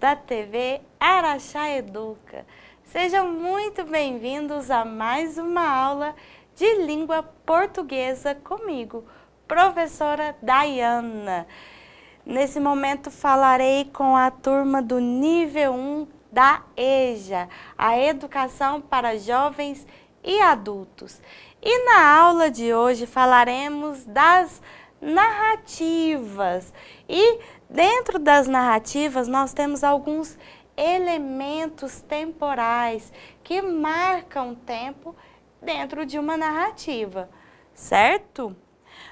da TV Araxá Educa. Sejam muito bem-vindos a mais uma aula de língua portuguesa comigo, professora Dayana. Nesse momento falarei com a turma do nível 1 da EJA, a Educação para Jovens e Adultos. E na aula de hoje falaremos das narrativas. E dentro das narrativas nós temos alguns elementos temporais que marcam o tempo dentro de uma narrativa, certo?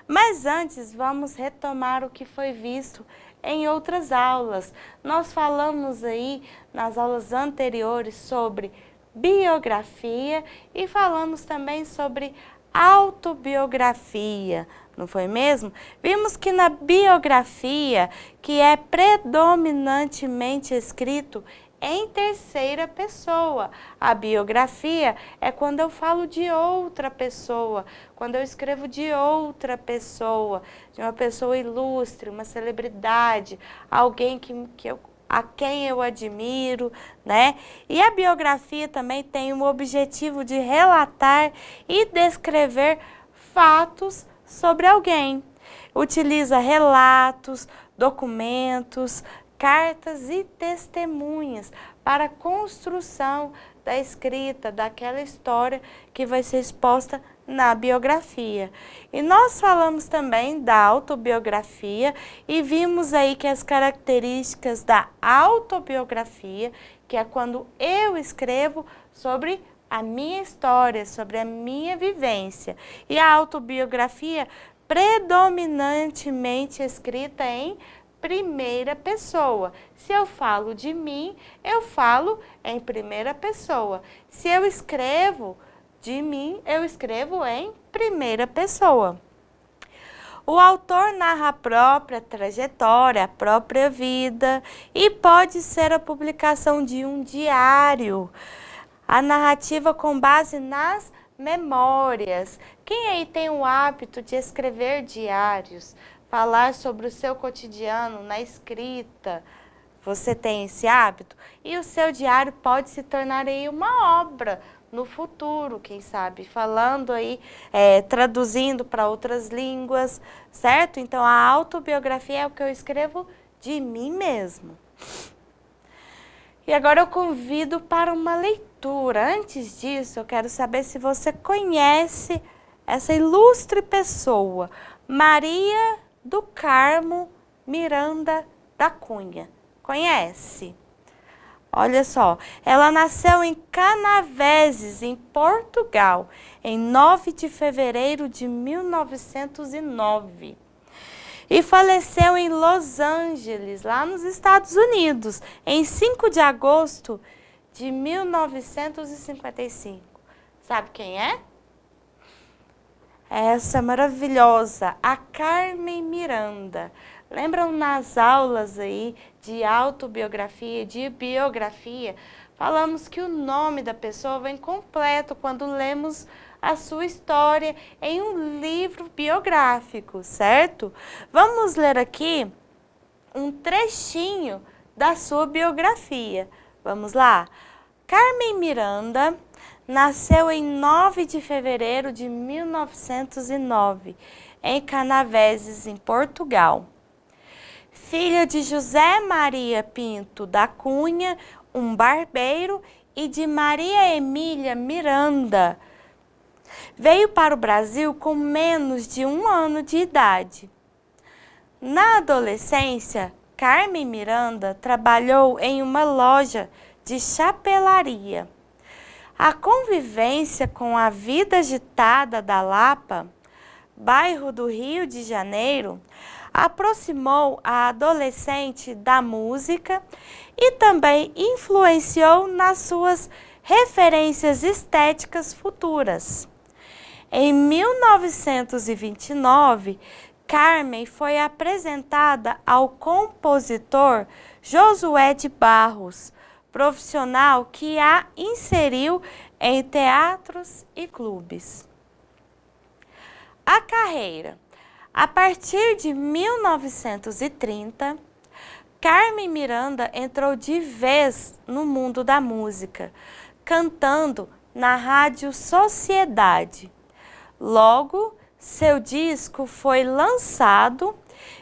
Mas antes vamos retomar o que foi visto em outras aulas. Nós falamos aí nas aulas anteriores sobre biografia e falamos também sobre autobiografia, não foi mesmo? Vimos que na biografia, que é predominantemente escrito em terceira pessoa. A biografia é quando eu falo de outra pessoa, quando eu escrevo de outra pessoa, de uma pessoa ilustre, uma celebridade, alguém a quem eu admiro, né? E a biografia também tem o objetivo de relatar e descrever fatos sobre alguém. Utiliza relatos, documentos, cartas e testemunhas para a construção da escrita daquela história que vai ser exposta na biografia. E nós falamos também da autobiografia e vimos aí que as características da autobiografia, que é quando eu escrevo sobre a minha história, sobre a minha vivência. E a autobiografia predominantemente escrita em primeira pessoa. Se eu falo de mim, eu falo em primeira pessoa. Se eu escrevo de mim, eu escrevo em primeira pessoa. O autor narra a própria trajetória, a própria vida e pode ser a publicação de um diário. A narrativa com base nas memórias. Quem aí tem o hábito de escrever diários? Falar sobre o seu cotidiano na escrita, você tem esse hábito? E o seu diário pode se tornar aí uma obra no futuro, quem sabe, falando aí, traduzindo para outras línguas, certo? Então a autobiografia é o que eu escrevo de mim mesmo. E agora eu convido para uma leitura. Antes disso, eu quero saber se você conhece essa ilustre pessoa, Maria do Carmo Miranda da Cunha. Conhece? Olha só, ela nasceu em Canaveses, em Portugal, em 9 de fevereiro de 1909. E faleceu em Los Angeles, lá nos Estados Unidos, em 5 de agosto de 1955. Sabe quem é? Essa maravilhosa, a Carmen Miranda. Lembram nas aulas aí de autobiografia, de biografia, falamos que o nome da pessoa vem completo quando lemos a sua história em um livro biográfico, certo? Vamos ler aqui um trechinho da sua biografia. Vamos lá? Carmen Miranda nasceu em 9 de fevereiro de 1909, em Canaveses, em Portugal. Filha de José Maria Pinto da Cunha, um barbeiro, e de Maria Emília Miranda. Veio para o Brasil com menos de 1 ano de idade. Na adolescência, Carmen Miranda trabalhou em uma loja de chapelaria. A convivência com a vida agitada da Lapa, bairro do Rio de Janeiro, aproximou a adolescente da música e também influenciou nas suas referências estéticas futuras. Em 1929, Carmen foi apresentada ao compositor Josué de Barros, profissional que a inseriu em teatros e clubes. A carreira. A partir de 1930, Carmen Miranda entrou de vez no mundo da música, cantando na Rádio Sociedade. Logo, seu disco foi lançado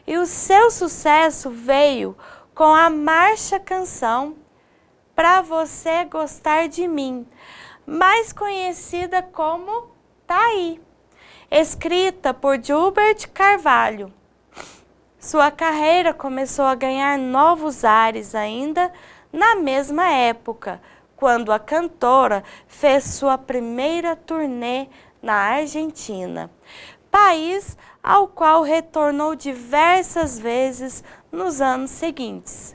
e o seu sucesso veio com a marcha-canção Pra Você Gostar de Mim, mais conhecida como Tá Aí, escrita por Gilbert Carvalho. Sua carreira começou a ganhar novos ares ainda na mesma época, quando a cantora fez sua primeira turnê na Argentina, país ao qual retornou diversas vezes nos anos seguintes.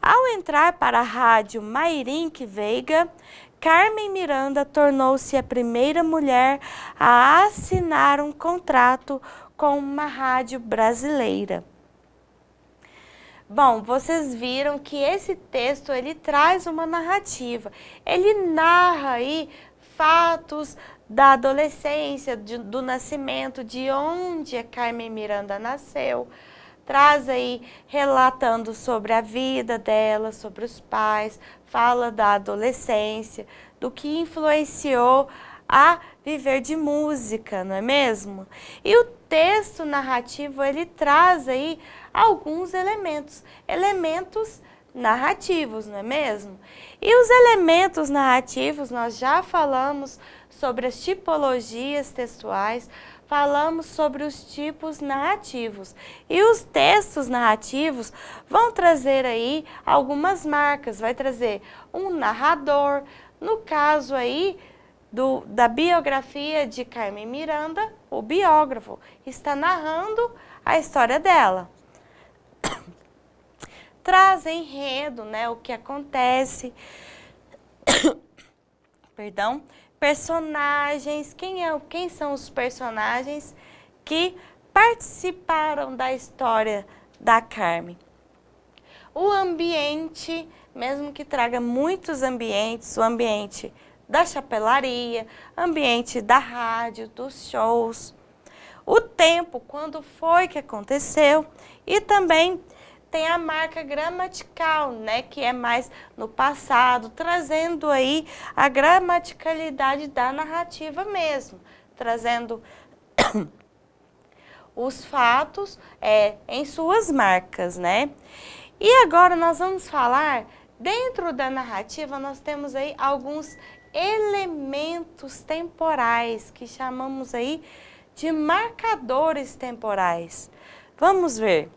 Ao entrar para a rádio Mairink Veiga, Carmen Miranda tornou-se a primeira mulher a assinar um contrato com uma rádio brasileira. Bom, vocês viram que esse texto ele traz uma narrativa. Ele narra aí fatos da adolescência, do nascimento, de onde a Carmen Miranda nasceu. Traz aí relatando sobre a vida dela, sobre os pais, fala da adolescência, do que influenciou a viver de música, não é mesmo? E o texto narrativo, ele traz aí alguns elementos narrativos, não é mesmo? E os elementos narrativos, nós já falamos sobre as tipologias textuais, falamos sobre os tipos narrativos. E os textos narrativos vão trazer aí algumas marcas, vai trazer um narrador, no caso aí da biografia de Carmen Miranda, o biógrafo está narrando a história dela. Traz enredo, né, o que acontece, perdão, personagens, quem são os personagens que participaram da história da Carmen. O ambiente, mesmo que traga muitos ambientes, o ambiente da chapelaria, ambiente da rádio, dos shows, o tempo, quando foi que aconteceu, e também tem a marca gramatical, né, que é mais no passado, trazendo aí a gramaticalidade da narrativa mesmo, trazendo os fatos em suas marcas, né? E agora nós vamos falar, dentro da narrativa, nós temos aí alguns elementos temporais, que chamamos aí de marcadores temporais. Vamos ver.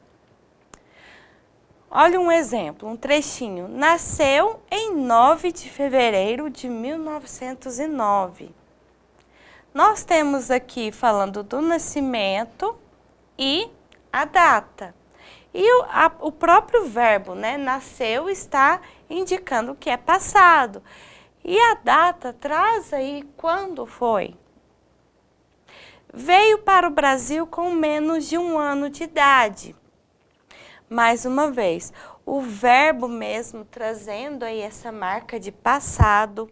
Olha um exemplo, um trechinho. Nasceu em 9 de fevereiro de 1909. Nós temos aqui falando do nascimento e a data. E o próprio verbo, né, nasceu, está indicando que é passado. E a data traz aí quando foi. Veio para o Brasil com menos de 1 ano de idade. Mais uma vez, o verbo mesmo trazendo aí essa marca de passado.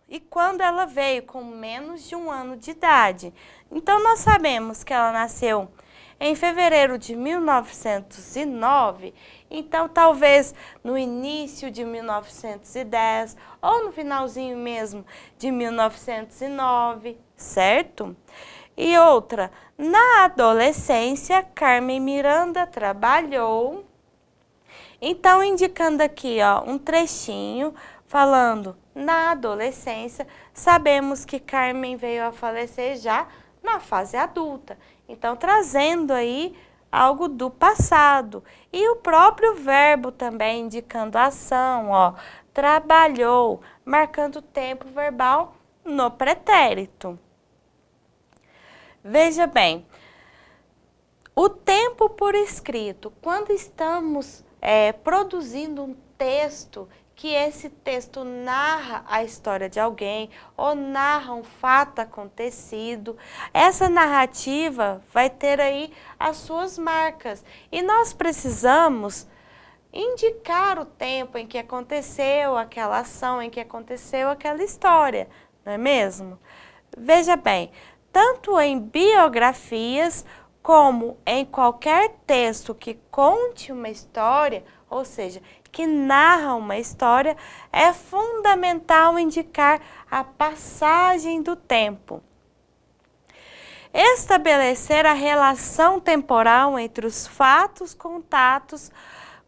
E quando ela veio com menos de 1 ano de idade. Então, nós sabemos que ela nasceu em fevereiro de 1909, então talvez no início de 1910 ou no finalzinho mesmo de 1909, certo? E outra, na adolescência, Carmen Miranda trabalhou, então indicando aqui ó, um trechinho falando na adolescência, sabemos que Carmen veio a falecer já na fase adulta. Então, trazendo aí algo do passado. E o próprio verbo também indicando a ação, ó, trabalhou, marcando o tempo verbal no pretérito. Veja bem, o tempo por escrito, quando estamos produzindo um texto, que esse texto narra a história de alguém ou narra um fato acontecido, essa narrativa vai ter aí as suas marcas. E nós precisamos indicar o tempo em que aconteceu aquela ação, em que aconteceu aquela história, não é mesmo? Veja bem, tanto em biografias como em qualquer texto que conte uma história, ou seja, que narra uma história, é fundamental indicar a passagem do tempo. Estabelecer a relação temporal entre os fatos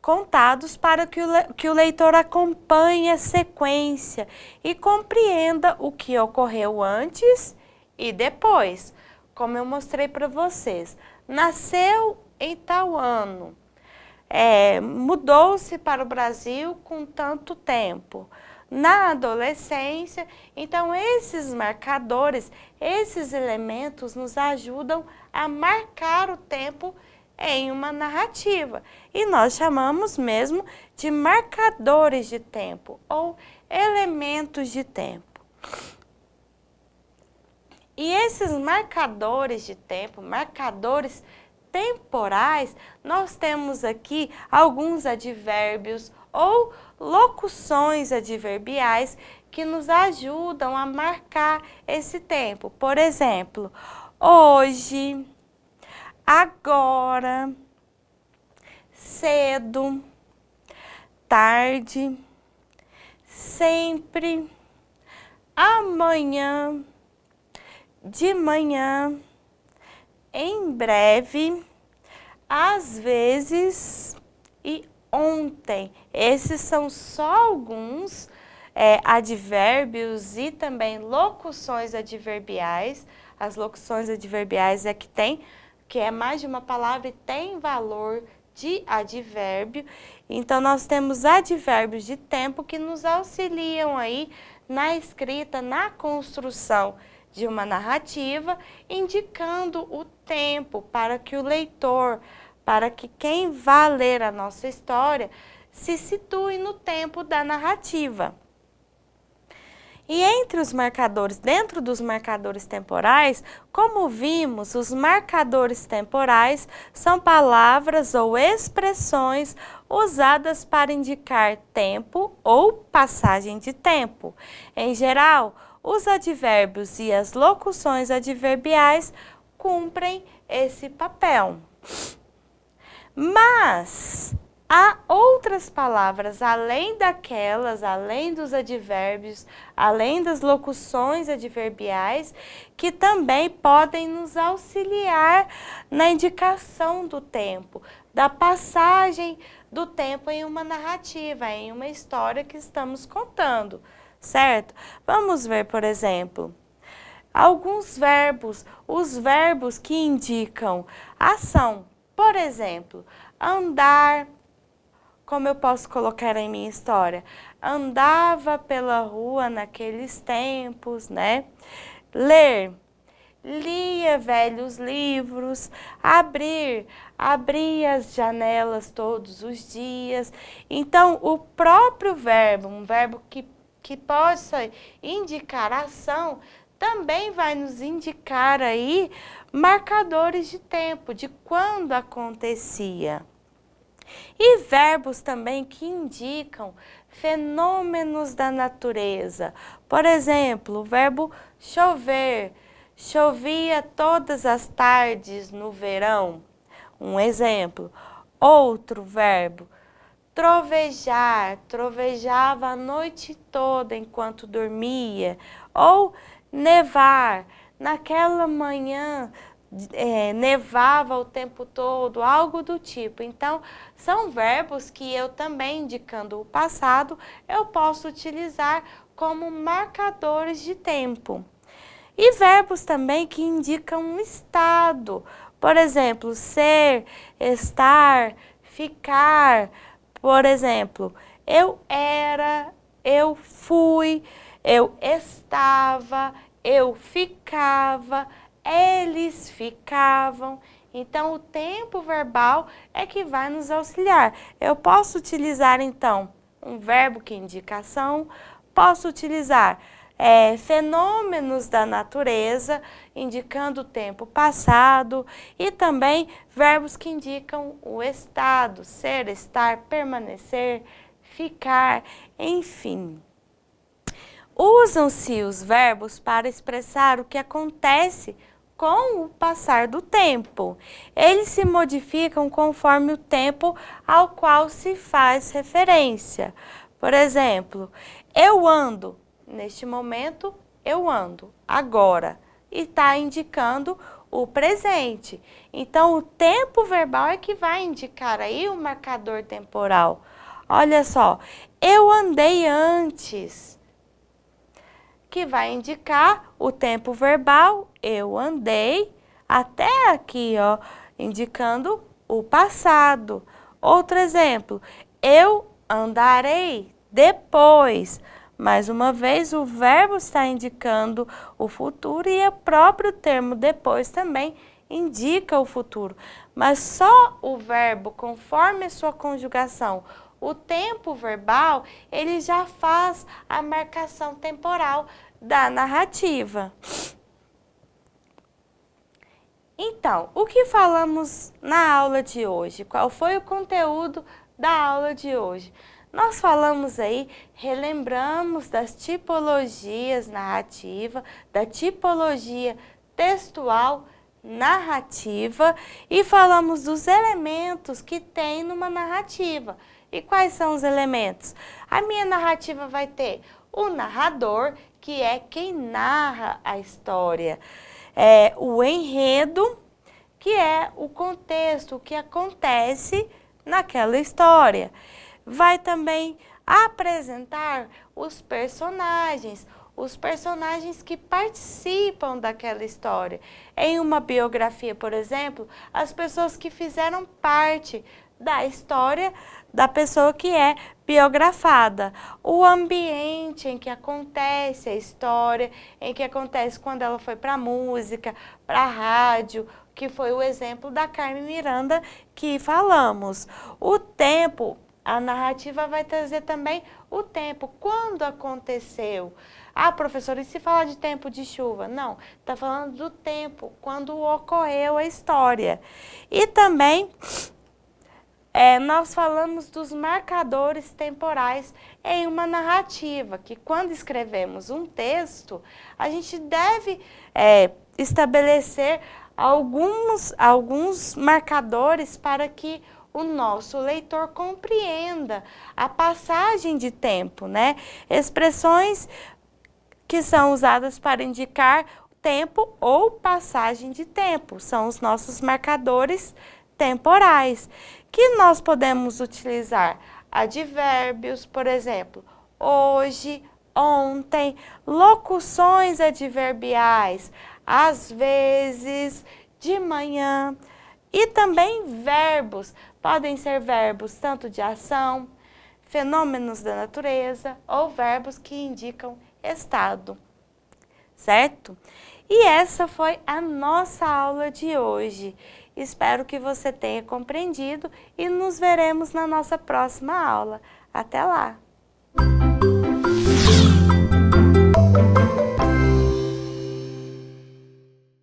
contados para que o leitor acompanhe a sequência e compreenda o que ocorreu antes e depois. Como eu mostrei para vocês, nasceu em tal ano, mudou-se para o Brasil com tanto tempo. Na adolescência, então esses marcadores, esses elementos nos ajudam a marcar o tempo em uma narrativa. E nós chamamos mesmo de marcadores de tempo ou elementos de tempo. E esses marcadores de tempo, marcadores temporais, nós temos aqui alguns advérbios ou locuções adverbiais que nos ajudam a marcar esse tempo. Por exemplo, hoje, agora, cedo, tarde, sempre, amanhã, de manhã, em breve, às vezes e ontem. Esses são só alguns advérbios e também locuções adverbiais. As locuções adverbiais que é mais de uma palavra e tem valor de advérbio. Então, nós temos advérbios de tempo que nos auxiliam aí na escrita, na construção de uma narrativa, indicando o tempo para que o leitor, para que quem vá ler a nossa história, se situe no tempo da narrativa. E entre os marcadores, dentro dos marcadores temporais, como vimos, os marcadores temporais são palavras ou expressões usadas para indicar tempo ou passagem de tempo. Em geral, os advérbios e as locuções adverbiais cumprem esse papel. Mas há outras palavras, além dos advérbios, além das locuções adverbiais, que também podem nos auxiliar na indicação do tempo, da passagem do tempo em uma narrativa, em uma história que estamos contando, certo? Vamos ver, por exemplo, alguns verbos, os verbos que indicam ação. Por exemplo, andar. Como eu posso colocar em minha história? Andava pela rua naqueles tempos, né? Ler. Lia velhos livros. Abrir. Abria as janelas todos os dias. Então, o próprio verbo, um verbo que possa indicar ação, também vai nos indicar aí marcadores de tempo, de quando acontecia. E verbos também que indicam fenômenos da natureza. Por exemplo, o verbo chover. Chovia todas as tardes no verão. Um exemplo. Outro verbo, trovejar. Trovejava a noite toda enquanto dormia. Ou nevar. Naquela manhã nevava o tempo todo, algo do tipo. Então, são verbos que eu também, indicando o passado, eu posso utilizar como marcadores de tempo. E verbos também que indicam um estado. Por exemplo, ser, estar, ficar. Por exemplo, eu era, eu fui, eu estava, eu ficava, eles ficavam. Então, o tempo verbal é que vai nos auxiliar. Eu posso utilizar, então, um verbo que indica ação, posso utilizar fenômenos da natureza, indicando o tempo passado, e também verbos que indicam o estado, ser, estar, permanecer, ficar, enfim. Usam-se os verbos para expressar o que acontece com o passar do tempo. Eles se modificam conforme o tempo ao qual se faz referência. Por exemplo, eu ando. Neste momento, eu ando. Agora. E está indicando o presente. Então, o tempo verbal é que vai indicar aí o marcador temporal. Olha só, eu andei antes, que vai indicar o tempo verbal, eu andei, até aqui, ó, indicando o passado. Outro exemplo, eu andarei depois. Mais uma vez, o verbo está indicando o futuro e o próprio termo depois também indica o futuro. Mas só o verbo, conforme a sua conjugação, o tempo verbal, ele já faz a marcação temporal da narrativa. Então, o que falamos na aula de hoje? Qual foi o conteúdo da aula de hoje? Nós falamos aí, relembramos das tipologias narrativa, da tipologia textual narrativa e falamos dos elementos que tem numa narrativa. E quais são os elementos? A minha narrativa vai ter o narrador, que é quem narra a história, o enredo, que é o contexto, o que acontece naquela história. Vai também apresentar os personagens que participam daquela história. Em uma biografia, por exemplo, as pessoas que fizeram parte da história da pessoa que é biografada. O ambiente em que acontece a história, em que acontece quando ela foi para a música, para a rádio, que foi o exemplo da Carmen Miranda que falamos. O tempo. A narrativa vai trazer também o tempo, quando aconteceu. Ah, professora, e se falar de tempo de chuva? Não, está falando do tempo, quando ocorreu a história. E também nós falamos dos marcadores temporais em uma narrativa, que quando escrevemos um texto, a gente deve estabelecer alguns marcadores para que o nosso leitor compreenda a passagem de tempo, né? Expressões que são usadas para indicar tempo ou passagem de tempo, são os nossos marcadores temporais, que nós podemos utilizar advérbios, por exemplo, hoje, ontem, locuções adverbiais, às vezes, de manhã, e também verbos. Podem ser verbos tanto de ação, fenômenos da natureza ou verbos que indicam estado, certo? E essa foi a nossa aula de hoje. Espero que você tenha compreendido e nos veremos na nossa próxima aula. Até lá!